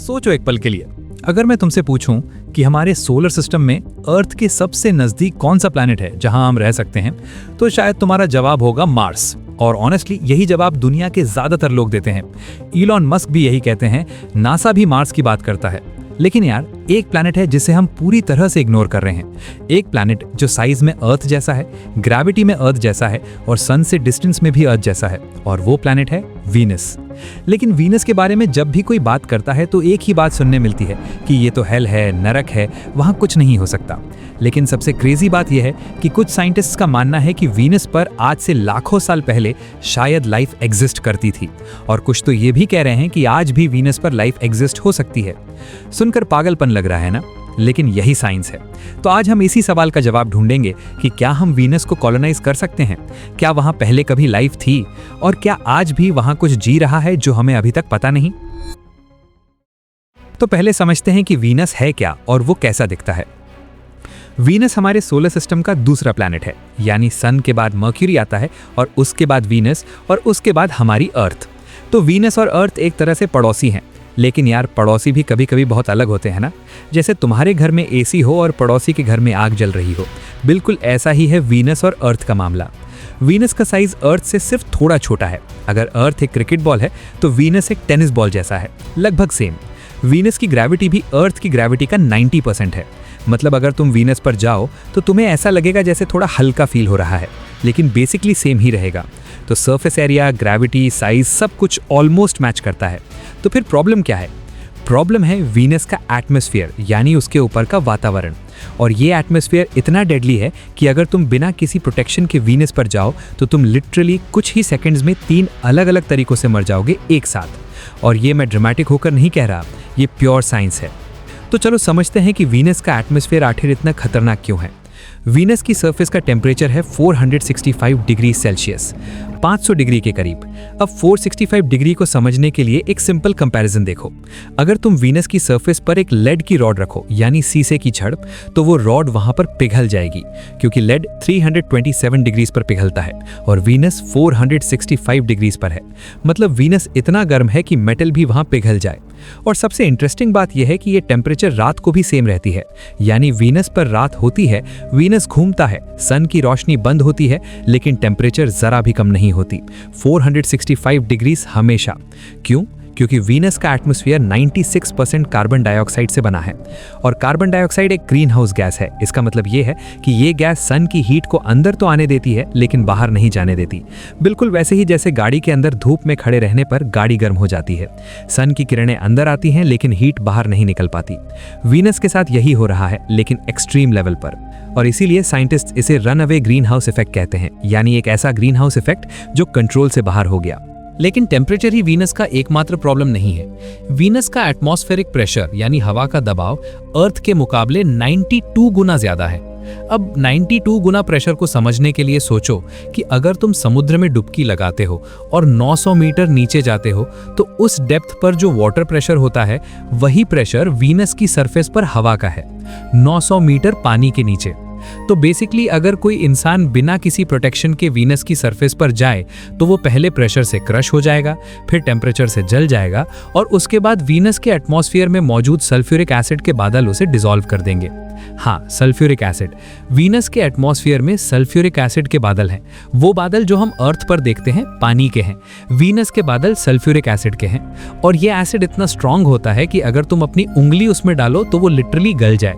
सोचो एक पल के लिए, अगर मैं तुमसे पूछूं कि हमारे सोलर सिस्टम में अर्थ के सबसे नजदीक कौन सा प्लैनेट है जहां हम रह सकते हैं, तो शायद तुम्हारा जवाब होगा मार्स। और ऑनेस्टली यही जवाब दुनिया के ज्यादातर लोग देते हैं। इलॉन मस्क भी यही कहते हैं, नासा भी मार्स की बात करता है। लेकिन यार, एक प्लैनेट है जिसे हम पूरी तरह से इग्नोर कर रहे हैं। एक प्लैनेट जो साइज में अर्थ जैसा है, ग्रेविटी में अर्थ जैसा है और सन से डिस्टेंस में भी अर्थ जैसा है, और वो प्लैनेट है वीनस। लेकिन वीनस के बारे में जब भी कोई बात करता है तो एक ही बात सुनने मिलती है कि ये तो हेल है, नरक है, वहां कुछ नहीं हो सकता। लेकिन सबसे क्रेजी बात यह है कि कुछ साइंटिस्ट्स का मानना है कि वीनस पर आज से लाखों साल पहले शायद लाइफ एग्जिस्ट करती थी, और कुछ तो ये भी कह रहे हैं कि आज भी वीनस पर लाइफ एग्जिस्ट हो सकती है। सुनकर पागलपन लग रहा है ना, लेकिन यही साइंस है। तो आज हम इसी सवाल का जवाब ढूंढेंगे कि क्या हम वीनस को कॉलोनाइज कर सकते हैं, क्या वहां पहले कभी लाइफ थी, और क्या आज भी वहां कुछ जी रहा है जो हमें अभी तक पता नहीं। तो पहले समझते हैं कि वीनस है क्या और वो कैसा दिखता है। वीनस हमारे सोलर सिस्टम का दूसरा प्लैनेट है, यानी सन के बाद मर्क्यूरी आता है और उसके बाद वीनस और उसके बाद हमारी अर्थ। तो वीनस और अर्थ एक तरह से पड़ोसी हैं, लेकिन यार पड़ोसी भी कभी कभी बहुत अलग होते हैं ना। जैसे तुम्हारे घर में एसी हो और पड़ोसी के घर में आग जल रही हो, बिल्कुल ऐसा ही है वीनस और अर्थ का मामला। वीनस का साइज अर्थ से सिर्फ थोड़ा छोटा है। अगर अर्थ एक क्रिकेट बॉल है तो वीनस एक टेनिस बॉल जैसा है, लगभग सेम। वीनस की ग्रेविटी भी अर्थ की ग्रेविटी का 90% है। मतलब अगर तुम वीनस पर जाओ तो तुम्हें ऐसा लगेगा जैसे थोड़ा हल्का फील हो रहा है, लेकिन बेसिकली सेम ही रहेगा। तो सरफेस एरिया, ग्रेविटी, साइज सब कुछ ऑलमोस्ट मैच करता है। तो फिर प्रॉब्लम क्या है? प्रॉब्लम है वीनस का एटमॉस्फेयर, यानी उसके ऊपर का वातावरण। और ये एटमॉस्फेयर इतना डेडली है कि अगर तुम बिना किसी प्रोटेक्शन के वीनस पर जाओ तो तुम लिटरली कुछ ही सेकंड्स में 3 अलग अलग तरीकों से मर जाओगे एक साथ। और ये मैं ड्रामेटिक होकर नहीं कह रहा, ये प्योर साइंस है। तो चलो समझते हैं कि वीनस का एटमॉस्फेयर आखिर इतना खतरनाक क्यों है। वीनस की सरफेस का टेम्परेचर है 465 डिग्री सेल्सियस, 500 डिग्री के करीब। अब 465 डिग्री को समझने के लिए एक सिंपल कंपैरिजन देखो। अगर तुम वीनस की सरफेस पर एक लेड की रॉड रखो, यानी शीशे की छड़, तो वो रॉड वहां पर पिघल जाएगी, क्योंकि लेड 327 डिग्रीज पर पिघलता है और वीनस 465 डिग्रीज पर है। मतलब वीनस इतना गर्म है कि मेटल भी वहां पिघल जाए। और सबसे इंटरेस्टिंग बात यह है कि ये टेम्परेचर रात को भी सेम रहती है, यानी वीनस पर रात होती है, वीनस घूमता है, सन की रोशनी बंद होती है, लेकिन टेम्परेचर जरा भी कम नहीं होती, 465 डिग्रीज हमेशा। क्यों? क्योंकि वीनस का एटमॉस्फेयर 96% कार्बन डाइऑक्साइड से बना है, और कार्बन डाइऑक्साइड एक ग्रीन हाउस गैस है। इसका मतलब ये है कि ये गैस सन की हीट को अंदर तो आने देती है, लेकिन बाहर नहीं जाने देती। बिल्कुल वैसे ही जैसे गाड़ी के अंदर धूप में खड़े रहने पर गाड़ी गर्म हो जाती है। सन की किरणें अंदर आती हैं, लेकिन हीट बाहर नहीं निकल पाती। वीनस के साथ यही हो रहा है, लेकिन एक्सट्रीम लेवल पर। और इसीलिए साइंटिस्ट इसे run away green house effect कहते हैं, यानी एक ऐसा ग्रीन हाउस इफेक्ट जो कंट्रोल से बाहर हो गया। लेकिन टेम्परेचर ही वीनस का एकमात्र प्रॉब्लम नहीं है। वीनस का एटमॉस्फेरिक प्रेशर यानी हवा का दबाव अर्थ के मुकाबले 92 गुना ज्यादा है। अब 92 गुना प्रेशर को समझने के लिए सोचो कि अगर तुम समुद्र में डुबकी लगाते हो और 900 मीटर नीचे जाते हो तो उस डेप्थ पर जो वाटर प्रेशर होता है वही प्रेशर वीनस की सरफेस पर हवा का है, 900 मीटर पानी के नीचे। तो बेसिकली अगर कोई इंसान बिना किसी प्रोटेक्शन के वीनस की सरफेस पर जाए तो वो पहले प्रेशर से क्रश हो जाएगा, फिर टेम्परेचर से जल जाएगा, और उसके बाद वीनस के एटमॉस्फेयर में मौजूद सल्फ्यूरिक एसिड के बादल उसे डिसॉल्व कर देंगे। हाँ, सल्फ्यूरिक एसिड। वीनस के एटमॉस्फेयर में सल्फ्यूरिक एसिड के बादल हैं। वो बादल जो हम अर्थ पर देखते हैं पानी के हैं, वीनस के बादल सल्फ्यूरिक एसिड के हैं। और ये एसिड इतना स्ट्रांग होता है कि अगर तुम अपनी उंगली उसमें डालो तो वो लिटरली गल जाए।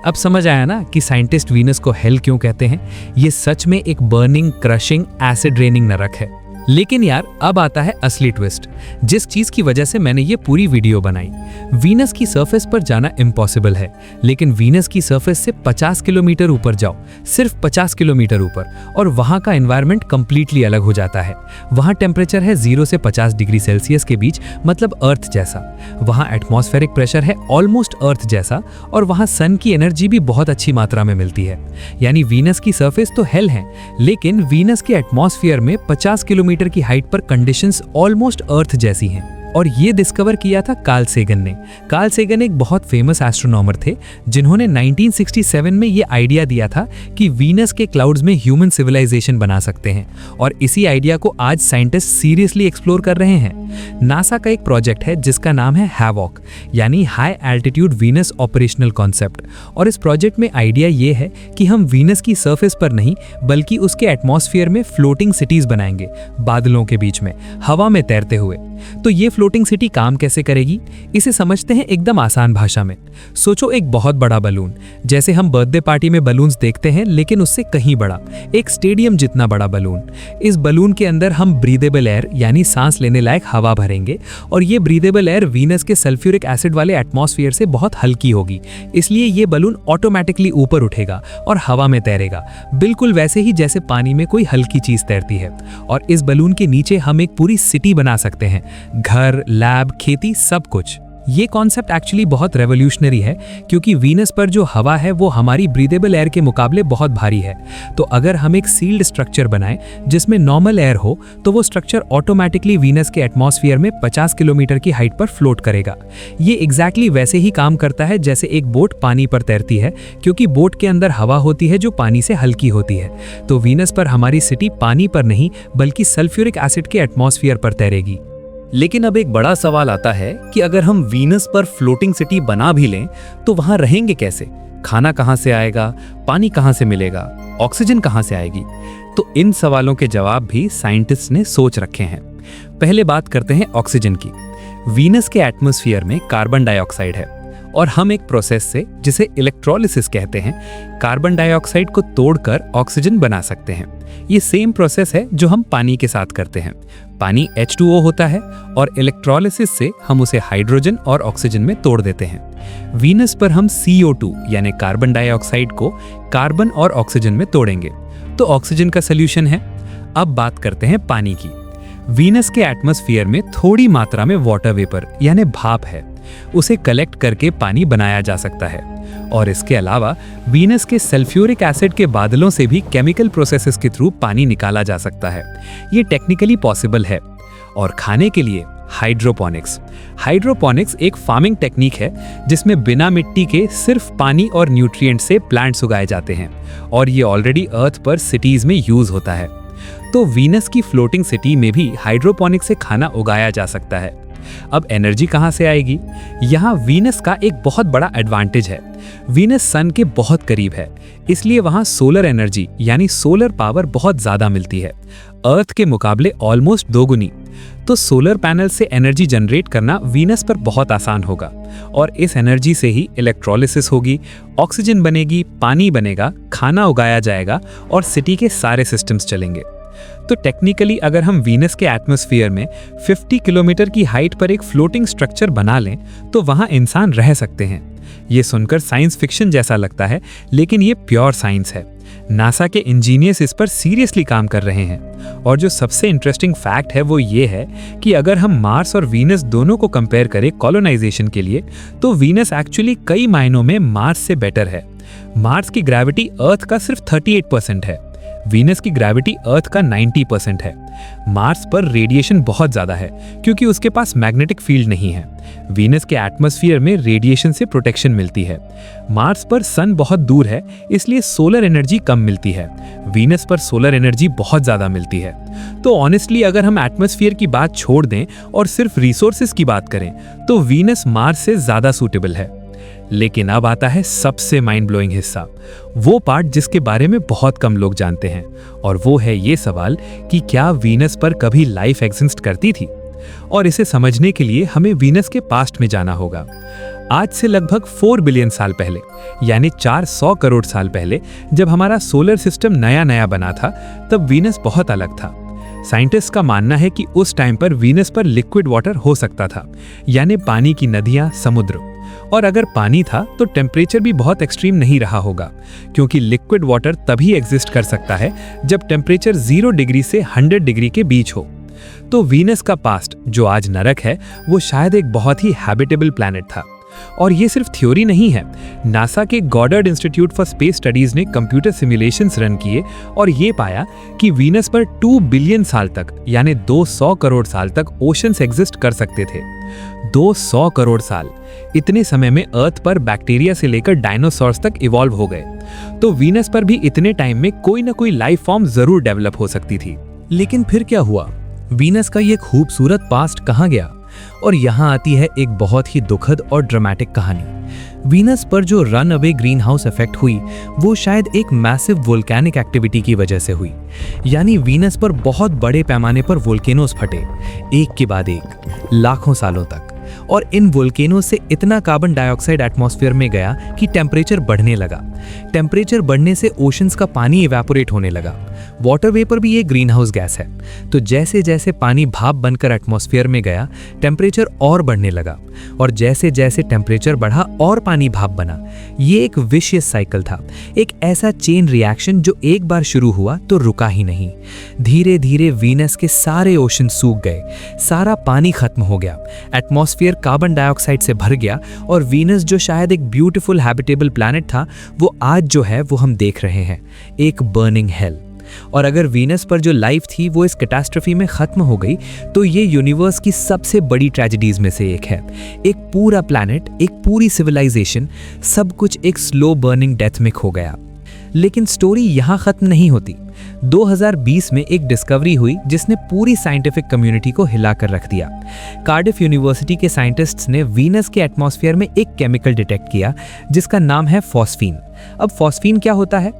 अब समझ आया ना कि साइंटिस्ट वीनस को हेल क्यों कहते हैं। ये सच में एक बर्निंग, क्रशिंग, एसिड रेनिंग नरक है। लेकिन यार अब आता है असली ट्विस्ट, जिस चीज की वजह से मैंने ये पूरी वीडियो बनाई। वीनस की सरफेस पर जाना इम्पॉसिबल है, लेकिन वीनस की सरफेस से 50 किलोमीटर ऊपर जाओ, सिर्फ 50 किलोमीटर ऊपर, और वहां का एनवायरनमेंट कंप्लीटली अलग हो जाता है। वहां टेम्परेचर है 0 से 50 डिग्री सेल्सियस के बीच, मतलब अर्थ जैसा। वहां एटमॉस्फेरिक प्रेशर है ऑलमोस्ट अर्थ जैसा, और वहां सन की एनर्जी भी बहुत अच्छी मात्रा में मिलती है। यानी वीनस की सरफेस तो हेल है, लेकिन वीनस के एटमॉस्फेयर में 50 किलोमीटर की हाइट पर कंडीशंस ऑलमोस्ट अर्थ जैसी हैं। और ये डिस्कवर किया था कार्ल सेगन ने। कार्ल सेगन एक बहुत फेमस एस्ट्रोनॉमर थे जिन्होंने 1967 में ये आइडिया दिया था कि वीनस के क्लाउड्स में ह्यूमन सिविलाइजेशन बना सकते हैं, और इसी आइडिया को आज साइंटिस्ट सीरियसली एक्सप्लोर कर रहे हैं। नासा का एक प्रोजेक्ट है जिसका नाम है हैवॉक, यानी high altitude Venus operational concept. और इस प्रोजेक्ट में आइडिया ये है कि हम वीनस की सरफेस पर नहीं बल्कि उसके एटमॉस्फेयर में फ्लोटिंग सिटीज बनाएंगे, बादलों के बीच में हवा में तैरते हुए। तो ये फ्लोटिंग सिटी काम कैसे करेगी, इसे समझते हैं एकदम आसान भाषा में। सोचो एक बहुत बड़ा बलून, जैसे हम बर्थडे पार्टी में बलून्स देखते हैं लेकिन उससे कहीं बड़ा, एक स्टेडियम जितना बड़ा बलून। इस बलून के अंदर हम ब्रीदेबल एयर यानी सांस लेने लायक हवा भरेंगे, और ये ब्रीदेबल एयर वीनस के सल्फ्यूरिक एसिड वाले एटमॉस्फेयर से बहुत हल्की होगी, इसलिए ये बलून ऑटोमेटिकली ऊपर उठेगा और हवा में तैरेगा, बिल्कुल वैसे ही जैसे पानी में कोई हल्की चीज तैरती है। और इस बलून के नीचे हम एक पूरी सिटी बना सकते हैं, घर, लैब, खेती, सब कुछ। ये कॉन्सेप्ट एक्चुअली बहुत रेवोल्यूशनरी है क्योंकि वीनस पर जो हवा है वो हमारी ब्रीदेबल एयर के मुकाबले बहुत भारी है। तो अगर हम एक सील्ड स्ट्रक्चर बनाएं जिसमें नॉर्मल एयर हो तो वो स्ट्रक्चर ऑटोमेटिकली वीनस के एटमॉस्फेयर में 50 किलोमीटर की हाइट पर फ्लोट करेगा। ये एग्जैक्टली वैसे ही काम करता है जैसे एक बोट पानी पर तैरती है, क्योंकि बोट के अंदर हवा होती है जो पानी से हल्की होती है। तो वीनस पर हमारी सिटी पानी पर नहीं बल्कि सल्फ्यूरिक एसिड के एटमॉस्फेयर पर तैरेगी। लेकिन अब एक बड़ा सवाल आता है कि अगर हम वीनस पर फ्लोटिंग सिटी बना भी लें तो वहां रहेंगे कैसे? खाना कहां से आएगा, पानी कहां से मिलेगा, ऑक्सीजन कहां से आएगी? तो इन सवालों के जवाब भी साइंटिस्ट ने सोच रखे हैं। पहले बात करते हैं ऑक्सीजन की। वीनस के एटमॉस्फेयर में कार्बन डाइऑक्साइड है और हम एक प्रोसेस से, जिसे इलेक्ट्रोलिसिस कहते हैं, कार्बन डाइऑक्साइड को तोड़कर ऑक्सीजन बना सकते हैं। ये सेम प्रोसेस है जो हम पानी के साथ करते हैं। पानी H2O होता है और इलेक्ट्रोलिसिस से हम उसे हाइड्रोजन और ऑक्सीजन में तोड़ देते हैं। वीनस पर हम CO2 यानी कार्बन डाइऑक्साइड को कार्बन और ऑक्सीजन में तोड़ेंगे, तो ऑक्सीजन का सॉल्यूशन है। अब बात करते हैं पानी की। वीनस के एटमॉस्फेयर में थोड़ी मात्रा में वाटर वेपर यानी भाप है, उसे कलेक्ट करके पानी बनाया जा सकता है। और इसके अलावा वीनस के सल्फ्यूरिक एसिड के बादलों से भी केमिकल प्रोसेसेस के थ्रू पानी निकाला जा सकता है। ये टेक्निकली पॉसिबल है। और खाने के लिए हाइड्रोपोनिक्स। हाइड्रोपोनिक्स एक फार्मिंग टेक्निक है जिसमें बिना मिट्टी के सिर्फ पानी और न्यूट्रिएंट से प्लांट्स उगाए जाते हैं, और ये ऑलरेडी अर्थ पर सिटीज में यूज होता है। तो वीनस की फ्लोटिंग सिटी में भी हाइड्रोपोनिक्स से खाना उगाया जा सकता है। अब एनर्जी कहां से आएगी? यहाँ वीनस का एक बहुत बड़ा एडवांटेज है। वीनस सन के बहुत करीब है, इसलिए वहां सोलर एनर्जी यानी सोलर पावर बहुत ज्यादा मिलती है, अर्थ के मुकाबले ऑलमोस्ट दोगुनी। तो सोलर पैनल से एनर्जी जनरेट करना वीनस पर बहुत आसान होगा, और इस एनर्जी से ही इलेक्ट्रोलिसिस होगी, ऑक्सीजन बनेगी, पानी बनेगा, खाना उगाया जाएगा और सिटी के सारे सिस्टम्स चलेंगे। तो टेक्निकली अगर हम वीनस के एटमॉस्फेयर में 50 किलोमीटर की हाइट पर एक फ्लोटिंग स्ट्रक्चर बना लें तो वहां इंसान रह सकते हैं। ये सुनकर साइंस फिक्शन जैसा लगता है, लेकिन ये प्योर साइंस है। नासा के इंजीनियर्स इस पर सीरियसली काम कर रहे हैं। और जो सबसे इंटरेस्टिंग फैक्ट है वो ये है कि अगर हम मार्स और वीनस दोनों को कंपेयर करें कॉलोनाइजेशन के लिए, तो वीनस एक्चुअली कई मायनों में मार्स से बेटर है। मार्स की ग्रेविटी अर्थ का सिर्फ 38% है, वीनस की ग्रेविटी अर्थ का 90% है। मार्स पर रेडिएशन बहुत ज्यादा है क्योंकि उसके पास मैग्नेटिक फील्ड नहीं है। वीनस के एटमॉस्फेयर में रेडिएशन से प्रोटेक्शन मिलती है। मार्स पर सन बहुत दूर है, इसलिए सोलर एनर्जी कम मिलती है। वीनस पर सोलर एनर्जी बहुत ज्यादा मिलती है। तो ऑनेस्टली अगर हम एटमॉस्फेयर की बात छोड़ दें और सिर्फ रिसोर्सेज की बात करें तो वीनस मार्स से ज्यादा सूटेबल है। लेकिन अब आता है सबसे माइंड ब्लोइंग हिस्सा, वो पार्ट जिसके बारे में बहुत कम लोग जानते हैं, और वो है ये सवाल कि क्या वीनस पर कभी लाइफ एग्जिस्ट करती थी? और इसे समझने के लिए हमें वीनस के पास्ट में जाना होगा। आज से लगभग 4 बिलियन साल पहले, यानी 400 करोड़ साल पहले, जब हमारा सोलर सिस्टम नया नया बना था, तब वीनस बहुत अलग था। साइंटिस्ट का मानना है कि उस टाइम पर वीनस पर लिक्विड वाटर हो सकता था, यानी पानी की नदियां, समुद्र। और अगर पानी था तो टेम्परेचर भी बहुत एक्सट्रीम नहीं रहा होगा, क्योंकि लिक्विड वाटर तभी एग्जिस्ट कर सकता है जब टेम्परेचर 0 डिग्री से 100 डिग्री के बीच हो। तो वीनस का पास्ट, जो आज नरक है, वो शायद एक बहुत ही हैबिटेबल प्लैनेट था। और ये सिर्फ थ्योरी नहीं है। नासा के गॉडर्ड इंस्टीट्यूट फॉर स्पेस स्टडीज ने कंप्यूटर सिमुलेशंस रन किए और ये पाया कि वीनस पर 2 बिलियन साल तक यानी 200 करोड़ साल तक ओशंस एग्जिस्ट कर सकते थे। 200 करोड़ साल, इतने समय में अर्थ पर बैक्टीरिया से लेकर डायनासोर्स तक इवॉल्व हो गए। तो वीनस पर भी इतने टाइम में कोई ना कोई लाइफ फॉर्म जरूर डेवलप हो सकती थी। लेकिन फिर क्या हुआ? वीनस का ये खूबसूरत पास्ट कहाँ गया? और यहाँ आती है एक बहुत ही दुखद और ड्रामेटिक कहानी। वीनस पर जो run away green house effect हुई वो शायद एक मैसिव वोल्केनिक एक्टिविटी की वजह से हुई। यानी वीनस पर बहुत बड़े पैमाने पर वोल्केनोस फटे, एक के बाद एक, लाखों सालों तक। और इन वोल्केनों से इतना कार्बन डाइऑक्साइड एटमॉस्फेयर में गया कि टेम्परेचर बढ़ने लगा। टेम्परेचर बढ़ने से ओशंस का पानी इवेपोरेट होने लगा। वाटर वेपर भी ये ग्रीन हाउस गैस है। तो जैसे जैसे पानी भाप बनकर एटमॉस्फेयर में गया, टेम्परेचर और बढ़ने लगा, और जैसे जैसे टेम्परेचर बढ़ा और पानी भाप बना। ये एक विशियस साइकिल था, एक ऐसा चेन रिएक्शन जो एक बार शुरू हुआ तो रुका ही नहीं। धीरे धीरे वीनस के सारे ओशन सूख गए, सारा पानी खत्म हो गया, एटमॉस्फेयर कार्बन डाइऑक्साइड से भर गया, और वीनस जो शायद एक ब्यूटीफुल हैबिटेबल प्लैनेट था, वो आज जो है वो हम देख रहे हैं, एक बर्निंग हेल। और अगर वीनस पर जो लाइफ थी वो इस कैटास्ट्रफी में खत्म हो गई तो ये यूनिवर्स की सबसे बड़ी ट्रेजेडीज में से एक है। एक पूरा प्लैनेट, एक पूरी सिविलाइजेशन, सब कुछ एक स्लो बर्निंग डेथ में खो गया। लेकिन स्टोरी यहाँ खत्म नहीं होती। 2020 में एक डिस्कवरी हुई जिसने पूरी साइंटिफिक कम्युनिटी को हिलाकर रख दिया। कार्डिफ यूनिवर्सिटी के साइंटिस्ट्स ने वीनस के एटमॉस्फेयर में एक केमिकल डिटेक्ट किया जिसका नाम है फॉस्फीन। अब फॉस्फीन क्या होता है?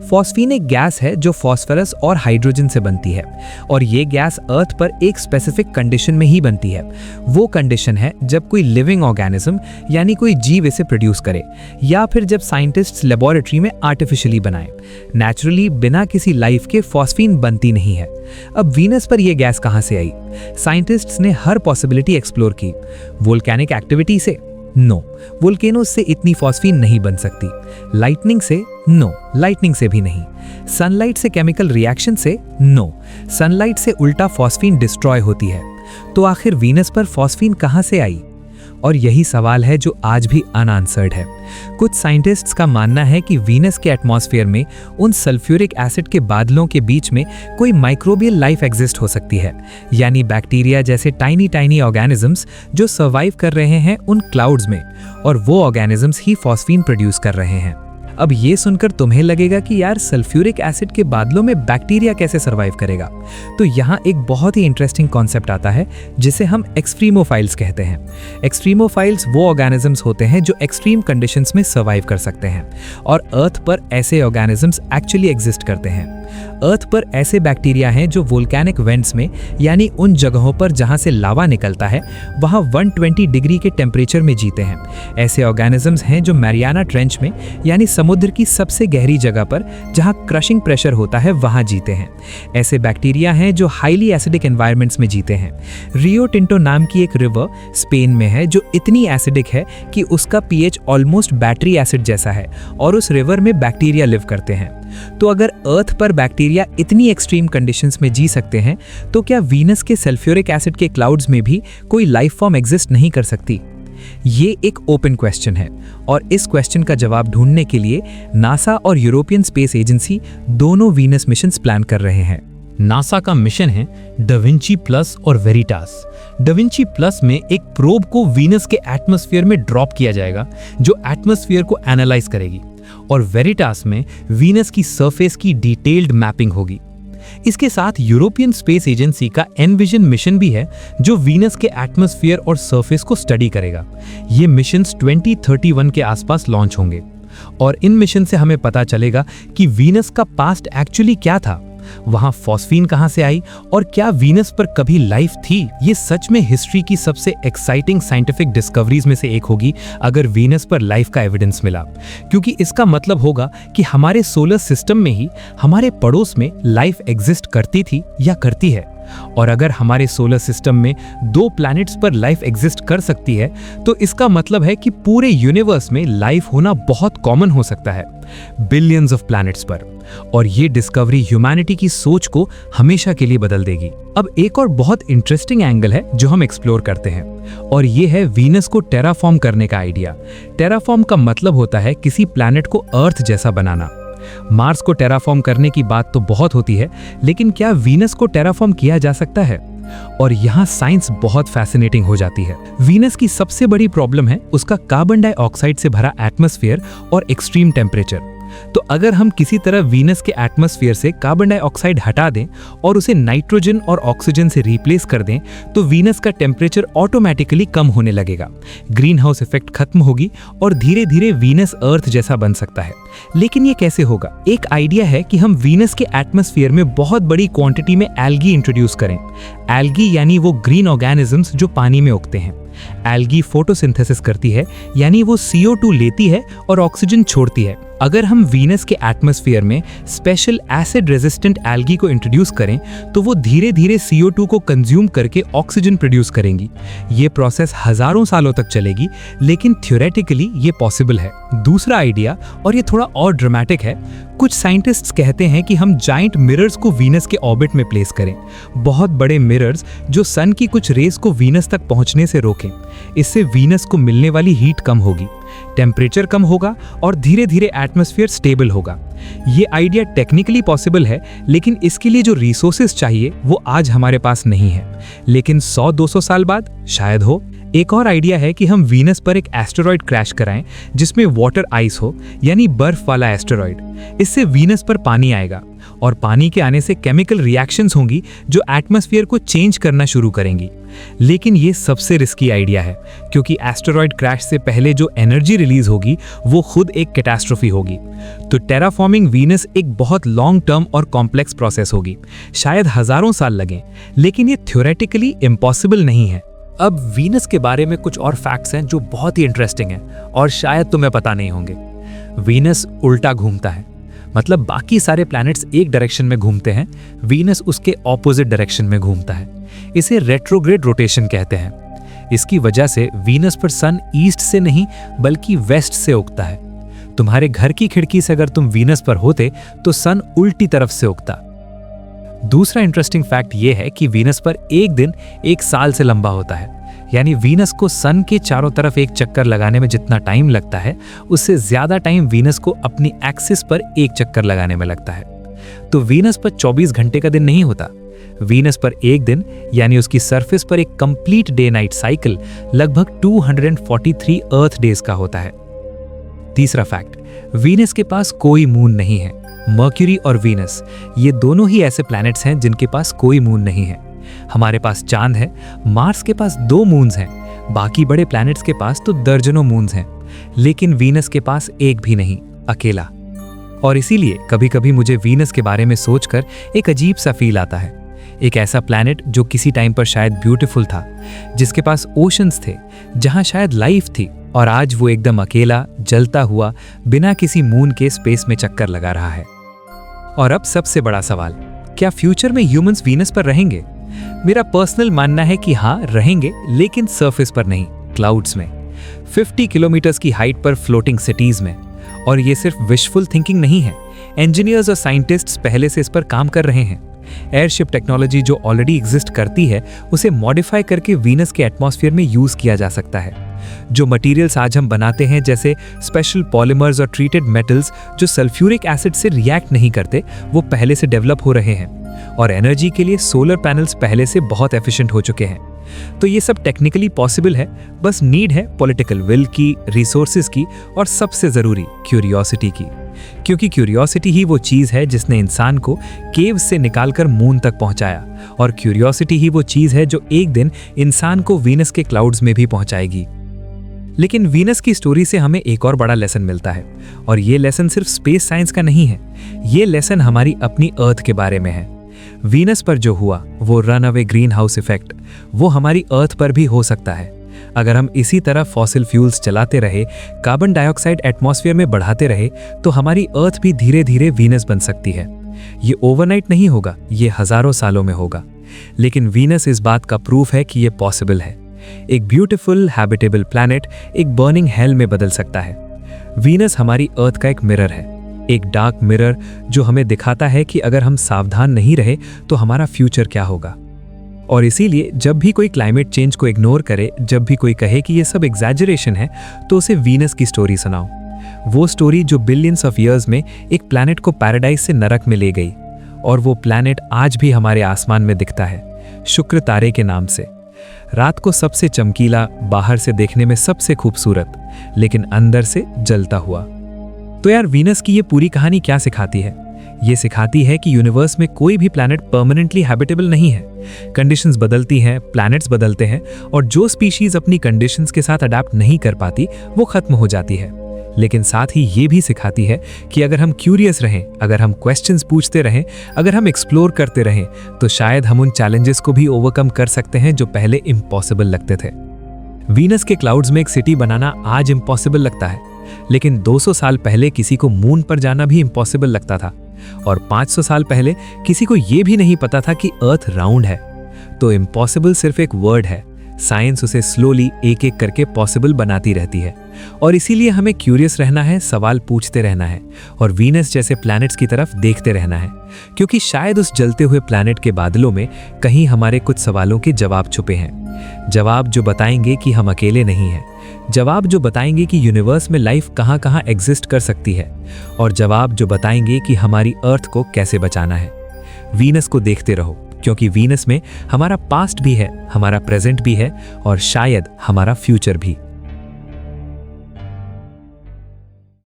फॉस्फीन एक गैस है जो फॉस्फोरस और हाइड्रोजन से बनती है, और ये गैस अर्थ पर एक स्पेसिफिक कंडीशन में ही बनती है। वो कंडीशन है जब कोई लिविंग ऑर्गेनिज्म यानी कोई जीव इसे प्रोड्यूस करे, या फिर जब साइंटिस्ट्स लेबोरेटरी में आर्टिफिशियली बनाए। नेचुरली बिना किसी लाइफ के फॉस्फीन बनती नहीं है। अब वीनस पर यह गैस कहां से आई? साइंटिस्ट्स ने हर पॉसिबिलिटी एक्सप्लोर की। वोल्केनिक एक्टिविटी से? नो, वोल्केनोस से इतनी फॉस्फीन नहीं बन सकती। लाइटनिंग से? नो, लाइटनिंग से भी नहीं। सनलाइट से केमिकल रिएक्शन से? नो, सनलाइट से उल्टा फॉस्फीन डिस्ट्रॉय होती है। तो आखिर वीनस पर फॉस्फीन कहां से आई? और यही सवाल है जो आज भी अनआंसर्ड है। कुछ साइंटिस्ट्स का मानना है कि वीनस के एटमॉस्फेयर में उन सल्फ्यूरिक एसिड के बादलों के बीच में कोई माइक्रोबियल लाइफ एग्जिस्ट हो सकती है, यानी बैक्टीरिया जैसे टाइनी टाइनी ऑर्गेनिजम्स जो सर्वाइव कर रहे हैं उन क्लाउड्स में, और वो ऑर्गेनिजम्स ही फॉस्फीन प्रोड्यूस कर रहे हैं। अब ये सुनकर तुम्हें लगेगा कि यार सल्फ्यूरिक एसिड के बादलों में बैक्टीरिया कैसे सर्वाइव करेगा? तो यहाँ एक बहुत ही इंटरेस्टिंग कॉन्सेप्ट आता है जिसे हम एक्सट्रीमोफाइल्स कहते हैं। एक्सट्रीमोफाइल्स वो ऑर्गेनिजम्स होते हैं जो एक्सट्रीम कंडीशंस में सर्वाइव कर सकते हैं, और अर्थ पर ऐसे ऑर्गेनिजम्स एक्चुअली एग्जिस्ट करते हैं। अर्थ पर ऐसे बैक्टीरिया हैं जो वोल्केनिक वेंट्स में, यानी उन जगहों पर जहां से लावा निकलता है, वहां 120 डिग्री के टेम्परेचर में जीते हैं। ऐसे ऑर्गेनिजम्स हैं जो मैरियाना ट्रेंच में, यानी समुद्र की सबसे गहरी जगह पर जहां क्रशिंग प्रेशर होता है, वहां जीते हैं। ऐसे बैक्टीरिया हैं जो हाईली एसिडिक एनवायरनमेंट्स में जीते हैं। रियो टिंटो नाम की एक रिवर स्पेन में है जो इतनी एसिडिक है कि उसका पीएच ऑलमोस्ट बैटरी एसिड जैसा है, और उस रिवर में बैक्टीरिया लिव करते हैं। तो अगर अर्थ पर बैक्टीरिया इतनी एक्सट्रीम कंडीशंस में जी सकते हैं, तो क्या वीनस के सल्फ्यूरिक एसिड के क्लाउड्स में भी कोई लाइफ फॉर्म एग्जिस्ट नहीं कर सकती? ये एक ओपन क्वेश्चन है, और इस क्वेश्चन का जवाब ढूंढने के लिए नासा और यूरोपियन स्पेस एजेंसी दोनों वीनस मिशंस प्लान कर रहे हैं। नासा का मिशन है डाविंची प्लस और वेरिटास। डाविंची प्लस में एक प्रोब को वीनस के एटमॉस्फेयर में ड्रॉप किया जाएगा जो एटमॉस्फेयर को एनालाइज करेगी, और वेरिटास में वीनस की सरफेस की डिटेल्ड मैपिंग होगी। इसके साथ यूरोपियन स्पेस एजेंसी का एनविजन मिशन भी है जो वीनस के एटमॉस्फेयर और सरफेस को स्टडी करेगा। ये मिशंस 2031 के आसपास लॉन्च होंगे, और इन मिशन से हमें पता चलेगा कि वीनस का पास्ट एक्चुअली क्या था, वहां फॉस्फीन कहां से आई, और क्या वीनस पर कभी लाइफ थी। ये सच में हिस्ट्री की सबसे एक्साइटिंग साइंटिफिक डिस्कवरीज में से एक होगी अगर वीनस पर लाइफ का एविडेंस मिला, क्योंकि इसका मतलब होगा कि हमारे सोलर सिस्टम में ही हमारे पड़ोस में लाइफ एग्जिस्ट करती थी या करती है। और अगर हमारे सोलर सिस्टम में 2 प्लैनेट्स पर लाइफ एग्जिस्ट कर सकती है तो इसका मतलब है कि पूरे यूनिवर्स में लाइफ होना बहुत कॉमन हो सकता है, बिलियंस ऑफ प्लैनेट्स पर। और ये डिस्कवरी ह्यूमैनिटी की सोच को हमेशा के लिए बदल देगी। अब एक और बहुत इंटरेस्टिंग एंगल है जो हम एक्सप्लोर करते हैं, और ये है वीनस को टेराफॉर्म करने का आइडिया। टेराफॉर्म का मतलब होता है किसी प्लैनेट को अर्थ जैसा बनाना। मार्स को टेराफॉर्म करने की बात तो बहुत होती है, लेकिन क्या वीनस को टेराफॉर्म किया जा सकता है? और यहाँ साइंस बहुत फैसिनेटिंग हो जाती है। वीनस की सबसे बड़ी प्रॉब्लम है उसका कार्बन डाइऑक्साइड से भरा एटमॉस्फेयर और एक्सट्रीम टेम्परेचर। तो अगर हम किसी तरह वीनस के एटमॉस्फेयर से कार्बन डाइऑक्साइड हटा दें और उसे नाइट्रोजन और ऑक्सीजन से रिप्लेस कर दें तो वीनस का टेम्परेचर ऑटोमेटिकली कम होने लगेगा, ग्रीन हाउस इफेक्ट खत्म होगी और धीरे धीरे वीनस अर्थ जैसा बन सकता है। लेकिन ये कैसे होगा? एक आइडिया है कि हम वीनस के एटमॉस्फेयर में बहुत बड़ी क्वांटिटी में एल्गी इंट्रोड्यूस करें। एल्गी यानी वो ग्रीन ऑर्गेनिजम्स जो पानी में उगते हैं। एल्गी फोटोसिंथेसिस करती है, यानी वो CO2 लेती है और ऑक्सीजन छोड़ती है। अगर हम वीनस के एटमॉस्फेयर में स्पेशल एसिड रेजिस्टेंट एल्गी को इंट्रोड्यूस करें तो वो धीरे धीरे CO2 को कंज्यूम करके ऑक्सीजन प्रोड्यूस करेंगी। ये प्रोसेस हजारों सालों तक चलेगी, लेकिन थ्योरेटिकली ये पॉसिबल है। दूसरा आइडिया, और ये थोड़ा और ड्रामेटिक है, कुछ साइंटिस्ट्स कहते हैं कि हम जाइंट मिरर्स को वीनस के ऑर्बिट में प्लेस करें, बहुत बड़े मिरर्स जो सन की कुछ रेस को वीनस तक पहुंचने से रोकें। इससे वीनस को मिलने वाली हीट कम होगी, टेम्परेचर कम होगा और धीरे धीरे एटमॉस्फेयर स्टेबल होगा। ये आइडिया टेक्निकली पॉसिबल है, लेकिन इसके लिए जो रिसोर्सेज चाहिए वो आज हमारे पास नहीं है, लेकिन 100-200 साल बाद शायद हो। एक और आइडिया है कि हम वीनस पर एक एस्टेरॉयड क्रैश कराएं जिसमें वाटर आइस हो, यानी बर्फ वाला एस्टेरॉयड। इससे वीनस पर पानी आएगा और पानी के आने से केमिकल रिएक्शंस होंगी जो एटमॉस्फेयर को चेंज करना शुरू करेंगी। लेकिन ये सबसे रिस्की आइडिया है, क्योंकि एस्टेरॉयड क्रैश से पहले जो एनर्जी रिलीज होगी वो खुद एक कैटास्ट्रोफी होगी। तो टेराफॉर्मिंग वीनस एक बहुत लॉन्ग टर्म और कॉम्प्लेक्स प्रोसेस होगी, शायद हजारों साल लगें, लेकिन ये थ्योरेटिकली इम्पॉसिबल नहीं है। अब वीनस के बारे में कुछ और फैक्ट्स हैं जो बहुत ही इंटरेस्टिंग हैं और शायद तुम्हें पता नहीं होंगे। वीनस उल्टा घूमता है, मतलब बाकी सारे प्लैनेट्स एक डायरेक्शन में घूमते हैं, वीनस उसके ऑपोजिट डायरेक्शन में घूमता है। इसे रेट्रोग्रेड रोटेशन कहते हैं। इसकी वजह से वीनस पर सन ईस्ट से नहीं बल्कि वेस्ट से उगता है। तुम्हारे घर की खिड़की से अगर तुम वीनस पर होते तो सन उल्टी तरफ से उगता। दूसरा इंटरेस्टिंग फैक्ट यह है कि वीनस पर एक दिन 1 साल से लंबा होता है, यानी वीनस को सन के चारों तरफ एक चक्कर लगाने में जितना टाइम लगता है उससे ज्यादा टाइम वीनस को अपनी एक्सिस पर एक चक्कर लगाने में लगता है। तो वीनस पर 24 घंटे का दिन नहीं होता। वीनस पर एक दिन यानी उसकी सरफेस पर एक कंप्लीट डे नाइट साइकिल लगभग 243 अर्थ डेज का होता है। तीसरा फैक्ट, वीनस के पास कोई मून नहीं है। मर्क्यूरी और वीनस ये दोनों ही ऐसे प्लैनेट्स हैं जिनके पास कोई मून नहीं है। हमारे पास चांद है, मार्स के पास 2 मून्स हैं, बाकी बड़े प्लैनेट्स के पास तो दर्जनों मून्स हैं, लेकिन वीनस के पास एक भी नहीं, अकेला। और इसीलिए कभी कभी मुझे वीनस के बारे में सोचकर एक अजीब सा फील आता है। एक ऐसा प्लैनेट जो किसी टाइम पर शायद ब्यूटीफुल था, जिसके पास ओशंस थे, जहां शायद लाइफ थी, और आज वो एकदम अकेला जलता हुआ बिना किसी मून के स्पेस में चक्कर लगा रहा है। और अब सबसे बड़ा सवाल, क्या फ्यूचर में ह्यूमंस वीनस पर रहेंगे? मेरा पर्सनल मानना है कि हाँ रहेंगे, लेकिन सरफेस पर नहीं, क्लाउड्स में, 50 किलोमीटर्स की हाइट पर फ्लोटिंग सिटीज में। और ये सिर्फ विशफुल थिंकिंग नहीं है, इंजीनियर्स और साइंटिस्ट्स पहले से इस पर काम कर रहे हैं। एयरशिप टेक्नोलॉजी जो ऑलरेडी एग्जिस्ट करती है उसे मॉडिफाई करके वीनस के एटमॉस्फेयर में यूज किया जा सकता है। जो मटेरियल्स आज हम बनाते हैं, जैसे स्पेशल पॉलीमर्स और ट्रीटेड मेटल्स जो सल्फ्यूरिक एसिड से रिएक्ट नहीं करते, वो पहले से डेवलप हो रहे हैं। और एनर्जी के लिए सोलर पैनल्स पहले से बहुत एफिशिएंट हो चुके हैं। तो ये सब टेक्निकली पॉसिबल है, बस नीड है पॉलिटिकल विल की, रिसोर्सेज की, और सबसे जरूरी क्यूरियोसिटी की। क्योंकि क्यूरियोसिटी ही वो चीज है जिसने इंसान को केव से निकालकर मून तक पहुंचाया, और क्यूरियोसिटी ही वो चीज है जो एक दिन इंसान को वीनस के क्लाउड्स में भी पहुंचाएगी। लेकिन वीनस की स्टोरी से हमें एक और बड़ा लेसन मिलता है, और ये लेसन सिर्फ स्पेस साइंस का नहीं है, ये लेसन हमारी अपनी अर्थ के बारे में है। वीनस पर जो हुआ वो run away green house effect, वो हमारी अर्थ पर भी हो सकता है। अगर हम इसी तरह फॉसिल फ्यूल्स चलाते रहे, कार्बन डाइऑक्साइड एटमॉस्फेयर में बढ़ाते रहे, तो हमारी अर्थ भी धीरे धीरे वीनस बन सकती है। ये ओवरनाइट नहीं होगा, ये हजारों सालों में होगा। लेकिन वीनस इस बात का प्रूफ है कि ये पॉसिबल है। एक ब्यूटीफुल हैबिटेबल प्लैनेट एक बर्निंग हेल में बदल सकता है। वीनस हमारी अर्थ का एक मिरर है, एक डार्क मिरर जो हमें दिखाता है कि अगर हम सावधान नहीं रहे तो हमारा फ्यूचर क्या होगा। और इसीलिए जब भी कोई क्लाइमेट चेंज को इग्नोर करे, जब भी कोई कहे कि ये सब एग्जैजरेशन है, तो उसे वीनस की स्टोरी सुनाओ। वो स्टोरी जो बिलियंस ऑफ ईयर्स में एक प्लैनेट को पैराडाइज से नरक में ले गई, और वो प्लैनेट आज भी हमारे आसमान में दिखता है, शुक्र तारे के नाम से। रात को सबसे चमकीला, बाहर से देखने में सबसे खूबसूरत, लेकिन अंदर से जलता हुआ। तो यार, वीनस की ये पूरी कहानी क्या सिखाती है? ये सिखाती है कि यूनिवर्स में कोई भी प्लैनेट परमानेंटली हैबिटेबल नहीं है। कंडीशंस बदलती हैं, प्लैनेट्स बदलते हैं, और जो स्पीशीज अपनी कंडीशंस के साथ अडैप्ट नहीं कर पाती वो खत्म हो जाती है। लेकिन साथ ही ये भी सिखाती है कि अगर हम क्यूरियस रहें, अगर हम क्वेश्चंस पूछते रहें, अगर हम एक्सप्लोर करते रहें, तो शायद हम उन चैलेंजेस को भी ओवरकम कर सकते हैं जो पहले इम्पॉसिबल लगते थे। वीनस के क्लाउड्स में एक सिटी बनाना आज इम्पॉसिबल लगता है, लेकिन 200 साल पहले किसी को मून पर जाना भी इम्पॉसिबल लगता था, और 500 साल पहले किसी को यह भी नहीं पता था कि अर्थ राउंड है। तो इम्पॉसिबल सिर्फ एक वर्ड है, साइंस उसे स्लोली एक एक करके पॉसिबल बनाती रहती है। और इसीलिए हमें क्यूरियस रहना है, सवाल पूछते रहना है, और वीनस जैसे प्लैनेट्स की तरफ देखते रहना है, क्योंकि शायद उस जलते हुए प्लैनेट के बादलों में कहीं हमारे कुछ सवालों के जवाब छुपे हैं। जवाब जो बताएंगे कि हम अकेले नहीं हैं, जवाब जो बताएंगे कि यूनिवर्स में लाइफ कहाँ कहाँ एग्जिस्ट कर सकती है, और जवाब जो बताएंगे कि हमारी अर्थ को कैसे बचाना है। वीनस को देखते रहो, क्योंकि वीनस में हमारा पास्ट भी है, हमारा प्रेजेंट भी है, और शायद हमारा फ्यूचर भी।